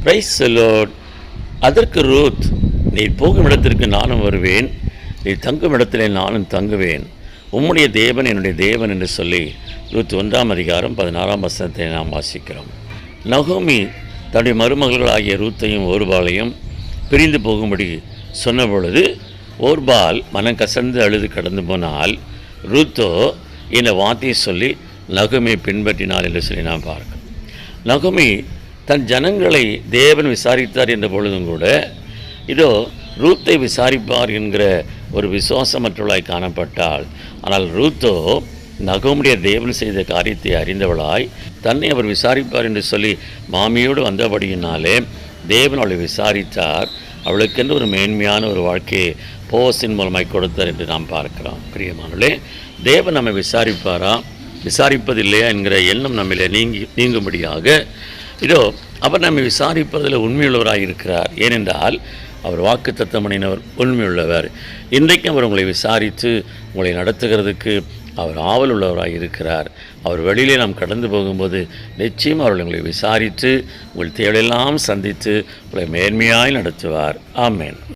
Praise the Lord. அதற்கு Ruth, நீர் போகும் இடத்திற்கு நானும் வருவேன், நீர் தங்கும் இடத்திலே நானும் தங்குவேன், உம்முடைய தேவன் என்னுடைய தேவன் என்று சொல்லி ரூத் 1:16 நாம் வாசிக்கிறோம். நகோமி தன்னுடைய மருமகள்களாகிய ரூத்தையும் ஓர்பாலையும் பிரிந்து போகும்படி சொன்ன பொழுது ஓர்பால் மனம் கசந்து அழுது கடந்து போனால், ரூத்தோ இந்த வார்த்தையை சொல்லி நகோமியை பின்பற்றினாள் என்று சொல்லி நாம் பார்க்கிறோம். நகோமி தன் ஜனங்களை தேவன் விசாரித்தார் என்ற பொழுதும் கூட இதோ ரூத்தை விசாரிப்பார் என்கிற ஒரு விசுவாசமற்றவளாய் காணப்பட்டாள். ஆனால் ரூத்தோ நகோமியுடைய தேவன் செய்த காரியத்தை அறிந்தவளாய் தன்னை அவர் விசாரிப்பார் என்று சொல்லி மாமியோடு வந்தபடியினாலே தேவன் அவளை விசாரித்தார். அவளுக்கென்று ஒரு மேன்மையான ஒரு வாழ்க்கையை போஸின் மூலமாய் கொடுத்தார் என்று நாம் பார்க்கிறோம். பிரியமானவர்களே, தேவன் நம்மை விசாரிப்பாரா, விசாரிப்பதில்லையா என்கிற எண்ணம் நம்மளை நீங்கும்படியாக இதோ அவர் நம்மை விசாரிப்பதில் உண்மையுள்ளவராக இருக்கிறார். ஏனென்றால் அவர் வாக்கு தத்தம் பண்ணினவர் உண்மையுள்ளவர். இன்றைக்கும் அவர் உங்களை விசாரித்து உங்களை நடத்துகிறதுக்கு அவர் ஆவல் உள்ளவராக இருக்கிறார். அவர் வழியிலே நாம் கடந்து போகும்போது நிச்சயம் அவர்கள் உங்களை விசாரித்து உங்கள் தேவையெல்லாம் சந்தித்து உங்களை மேன்மையாய் நடத்துவார். ஆமென்.